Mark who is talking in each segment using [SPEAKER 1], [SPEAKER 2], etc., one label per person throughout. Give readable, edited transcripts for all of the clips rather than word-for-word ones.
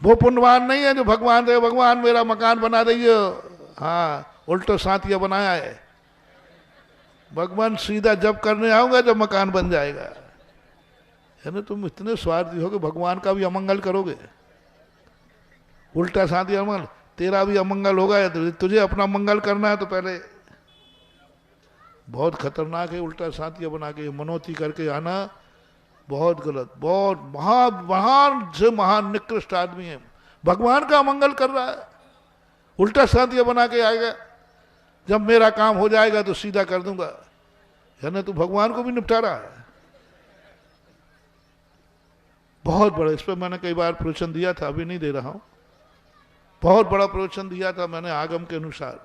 [SPEAKER 1] वो पुण्यवान नहीं है जो भगवान दे, भगवान मेरा मकान बना दीजिए, हाँ उल्टो साथिया बनाया है। भगवान सीधा जब करने आऊंगा जब मकान बन जाएगा। है ना, तुम इतने स्वार्थी हो कि भगवान का भी अमंगल करोगे। उल्टा साथी अमंगल, तेरा भी अमंगल होगा या तुझे अपना मंगल करना है तो पहले। बहुत खतरनाक है उल्टा साथिया बना के मनोती करके आना, बहुत गलत। बहुत महान से महान निकृष्ट आदमी है, भगवान का अमंगल कर रहा है, उल्टा साथिया बना के आएगा। जब मेरा काम हो जाएगा तो सीधा कर दूंगा। है ना, तू भगवान को भी निपटा रहा है। बहुत बड़ा, इस पर मैंने कई बार प्रवचन दिया था, अभी नहीं दे रहा हूं। बहुत बड़ा प्रवचन दिया था मैंने आगम के अनुसार।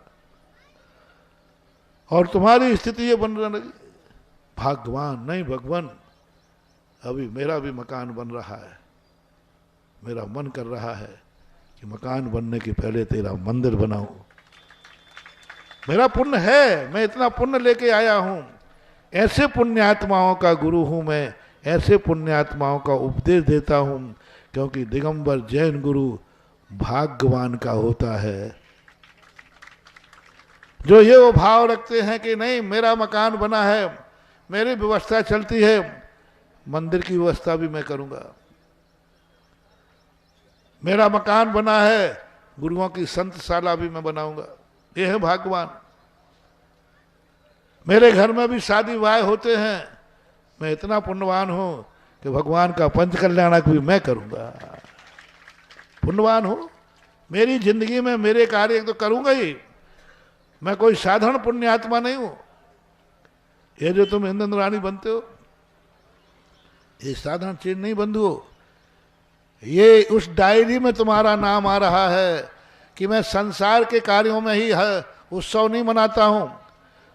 [SPEAKER 1] और तुम्हारी स्थिति ये बन रही, भगवान नहीं भगवान, अभी मेरा भी मकान बन रहा है। मेरा मन कर रहा है कि मकान बनने के पहले तेरा मंदिर बनाऊं। मेरा पुण्य है, मैं इतना पुण्य लेके आया हूं, ऐसे पुण्यात्माओं का गुरु हूं मैं, ऐसे पुण्यात्माओं का उपदेश देता हूं, क्योंकि दिगंबर जैन गुरु भाग्यवान का होता है। जो ये वो भाव रखते हैं कि नहीं मेरा मकान बना है, मेरी व्यवस्था चलती है, मंदिर की व्यवस्था भी मैं करूंगा। मेरा मकान बना है, गुरुओं की संतशाला भी मैं बनाऊंगा। ये है भाग्यवान। मेरे घर में भी शादी विवाह होते हैं, मैं इतना पुण्यवान हूं कि भगवान का पंच कल्याणक भी मैं करूंगा। पुण्यवान हूं, मेरी जिंदगी में मेरे कार्य तो करूंगा ही। मैं कोई साधारण पुण्यात्मा नहीं हूं। ये जो तुम इंद्र रानी बनते हो, ये साधारण चीज नहीं बंधु। ये उस डायरी में तुम्हारा नाम आ रहा है कि मैं संसार के कार्यों में ही उत्सव नहीं मनाता हूं,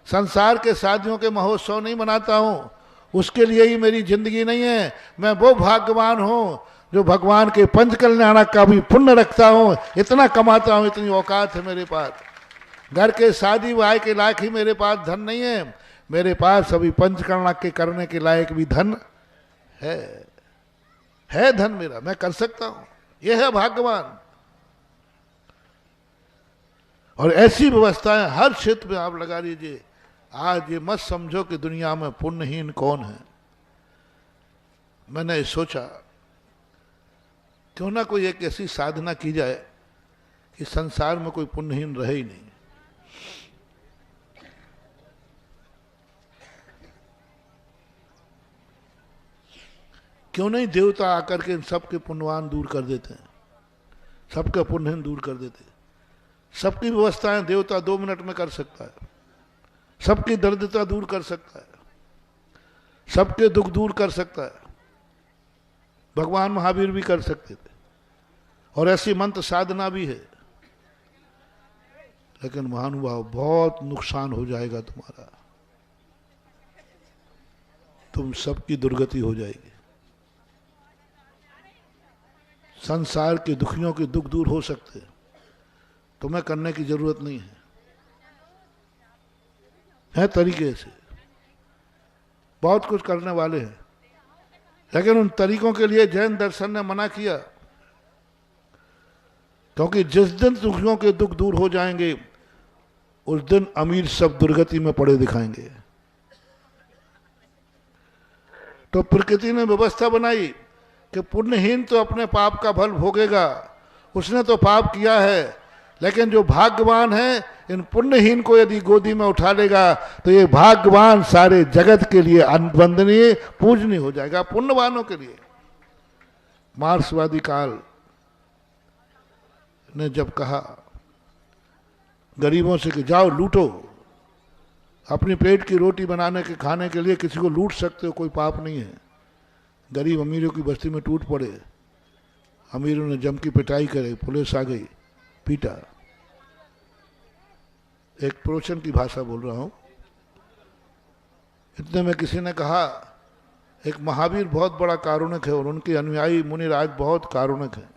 [SPEAKER 1] संसार के शादियों के महोत्सव नहीं मनाता हूं, उसके लिए ही मेरी जिंदगी नहीं है। मैं वो भाग्यवान हूं जो भगवान के पंच कल्याणक का भी पुण्य रखता हूं, इतना कमाता हूं, इतनी औकात है मेरे पास। घर के शादी विवाह के लायक ही मेरे पास धन नहीं है, मेरे पास अभी पंच कल्याणक के करने के लायक भी धन है धन मेरा, मैं कर सकता हूं। यह है भाग्यवान। और ऐसी व्यवस्थाएं हर क्षेत्र में आप लगा लीजिए। आज ये मत समझो कि दुनिया में पुण्यहीन कौन है। मैंने सोचा क्यों ना कोई एक ऐसी साधना की जाए कि संसार में कोई पुण्यहीन रहे ही नहीं। क्यों नहीं देवता आकर के इन सबके पुण्यवान दूर कर देते हैं, सबके पुण्यहीन दूर कर देते हैं। सबकी व्यवस्थाएं देवता 2 मिनट में कर सकता है, सबकी दरिद्रता दूर कर सकता है, सबके दुख दूर कर सकता है। भगवान महावीर भी कर सकते थे, और ऐसी मंत्र साधना भी है। लेकिन महानुभाव बहुत नुकसान हो जाएगा तुम्हारा, तुम सबकी दुर्गति हो जाएगी। संसार के दुखियों के दुख दूर हो सकते हैं, तुम्हें करने की जरूरत नहीं है तरीके से। बहुत कुछ करने वाले हैं, लेकिन उन तरीकों के लिए जैन दर्शन ने मना किया, क्योंकि जिस दिन दुखियों के दुख दूर हो जाएंगे उस दिन अमीर सब दुर्गति में पड़े दिखाएंगे। तो प्रकृति ने व्यवस्था बनाई कि पुण्यहीन तो अपने पाप का फल भोगेगा, उसने तो पाप किया है, लेकिन जो भाग्यवान है इन पुण्यहीन को यदि गोदी में उठा लेगा तो ये भाग्यवान सारे जगत के लिए वंदनीय पूजनीय हो जाएगा, पुण्यवानों के लिए। मार्क्सवादी काल ने जब कहा गरीबों से कि जाओ लूटो, अपने पेट की रोटी बनाने के खाने के लिए किसी को लूट सकते हो, कोई पाप नहीं है। गरीब अमीरों की बस्ती में टूट पड़े, अमीरों ने जम की पिटाई करे, पुलिस आ गई, पीटा। एक प्रवचन की भाषा बोल रहा हूं। इतने में किसी ने कहा एक महावीर बहुत बड़ा कारुणिक है और उनके अनुयायी मुनिराज बहुत कारुणिक है,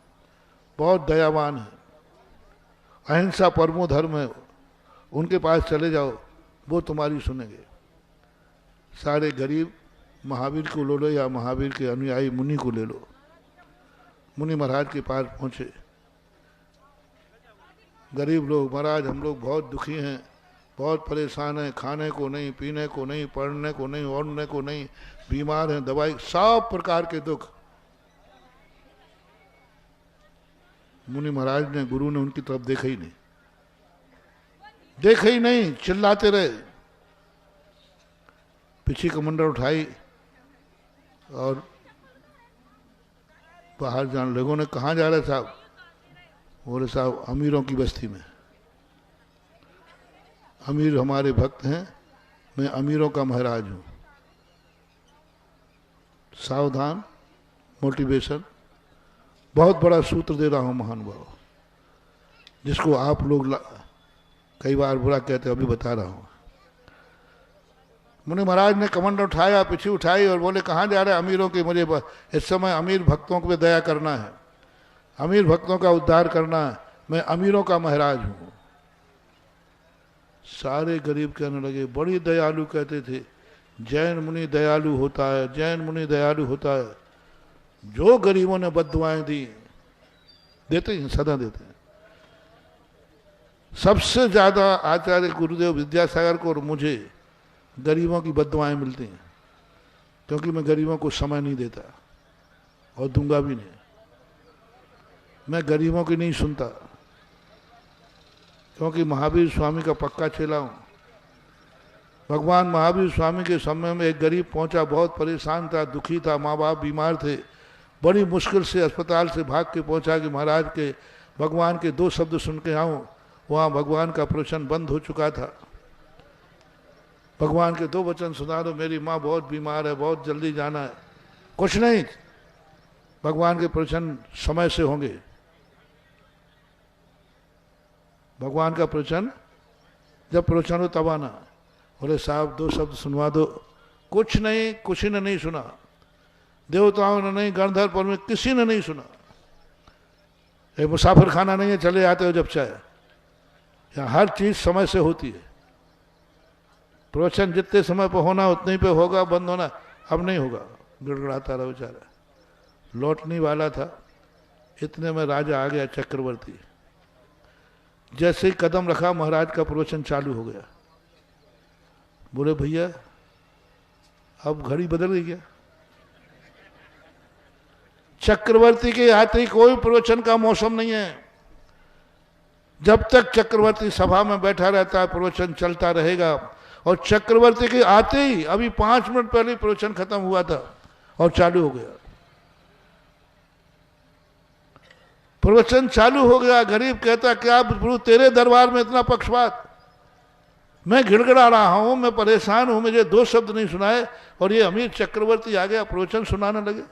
[SPEAKER 1] बहुत दयावान है, अहिंसा परमो धर्म है, उनके पास चले जाओ, वो तुम्हारी सुनेंगे। सारे गरीब महावीर को ले लो या महावीर के अनुयायी मुनि को ले लो, मुनि महाराज के पास पहुंचे। गरीब लोग, महाराज हम लोग बहुत दुखी हैं, बहुत परेशान हैं, खाने को नहीं, पीने को नहीं, पढ़ने को नहीं, ओढ़ने को नहीं, बीमार हैं, दवाई, सब प्रकार के दुख। मुनि महाराज ने, गुरु ने उनकी तरफ देखा ही नहीं, देखा ही नहीं, चिल्लाते रहे। पीछे कमंडल उठाई और बाहर जाने लोगों ने, कहाँ जा रहे साहब? बोले साहब अमीरों की बस्ती में, अमीर हमारे भक्त हैं, मैं अमीरों का महाराज हूं। सावधान, मोटिवेशन, बहुत बड़ा सूत्र दे रहा हूं महानुभाव, जिसको आप लोग कई बार बुरा कहते हैं, अभी बता रहा हूं। मुनि महाराज ने कमंडल उठाया, पीछे उठाई और बोले कहाँ जा रहे हैं? अमीरों के, मुझे इस समय अमीर भक्तों पे दया करना है, अमीर भक्तों का उद्धार करना है, मैं अमीरों का महाराज हूं। सारे गरीब कहने लगे, बड़ी दयालु कहते थे, जैन मुनि दयालु होता है, जैन मुनि दयालु होता है। जो गरीबों ने बद्दुआएं दी, देते हैं, सदा देते हैं। सबसे ज्यादा आचार्य गुरुदेव विद्यासागर को और मुझे गरीबों की बद्दुआएं मिलती हैं, क्योंकि मैं गरीबों को समय नहीं देता और दूंगा भी नहीं। मैं गरीबों की नहीं सुनता, क्योंकि महावीर स्वामी का पक्का चेला हूं। भगवान महावीर स्वामी के समय में एक गरीब पहुंचा, बहुत परेशान था, दुखी था, माँ बाप बीमार थे, बड़ी मुश्किल से अस्पताल से भाग के पहुंचा कि महाराज के, भगवान के 2 शब्द सुन के आऊं। वहां भगवान का प्रवचन बंद हो चुका था। भगवान के 2 वचन सुना दो, मेरी माँ बहुत बीमार है, बहुत जल्दी जाना है। कुछ नहीं, भगवान के प्रवचन समय से होंगे, भगवान का प्रवचन जब प्रवचन हो तब आना। बोले साहब 2 शब्द सुनवा दो। कुछ नहीं, किसी ने नहीं सुना, देवताओं ने नहीं, गणधर पर में किसी ने नहीं सुना। ये मुसाफिर खाना नहीं है, चले आते हो जब चाहे। यहाँ हर चीज समय से होती है। प्रवचन जितने समय पर होना उतने पे होगा, बंद होना अब नहीं होगा। गिड़गड़ाता रहा बेचारा, लौटने वाला था। इतने में राजा आ गया, चक्रवर्ती। जैसे ही कदम रखा, महाराज का प्रवचन चालू हो गया। बोले भैया अब घड़ी बदल गई क्या? चक्रवर्ती के आते ही कोई प्रवचन का मौसम नहीं है। जब तक चक्रवर्ती सभा में बैठा रहता है, प्रवचन चलता रहेगा। और चक्रवर्ती के आते ही, अभी 5 मिनट पहले प्रवचन खत्म हुआ था और चालू हो गया, प्रवचन चालू हो गया। गरीब कहता, क्या प्रभु तेरे दरबार में इतना पक्षपात? मैं गिड़गिड़ा रहा हूं, मैं परेशान हूं, मुझे 2 शब्द नहीं सुनाए और ये अमीर चक्रवर्ती आ गया, प्रवचन सुनाने लगे।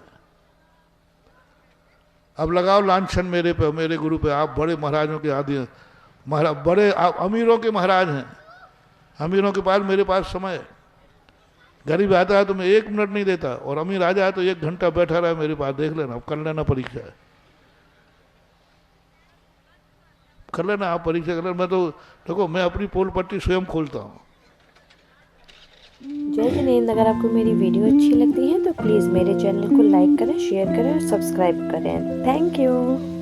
[SPEAKER 1] अब लगाओ लांछन मेरे पे, मेरे गुरु पे। आप बड़े महाराजों के आदि, महाराज बड़े, आप अमीरों के महाराज हैं, अमीरों के पास, मेरे पास समय है। गरीब आता है तो मैं 1 मिनट नहीं देता, और अमीर आ जाए तो 1 घंटा बैठा रहा मेरे पास। देख लेना, कर लेना परीक्षा, कर लेना आप परीक्षा कर लेना। मैं तो देखो, मैं अपनी पोल पट्टी स्वयं खोलता हूँ।
[SPEAKER 2] जय जिनेंद्र। अगर आपको मेरी वीडियो अच्छी लगती है तो प्लीज़ मेरे चैनल को लाइक करें, शेयर करें और सब्सक्राइब करें। Thank you.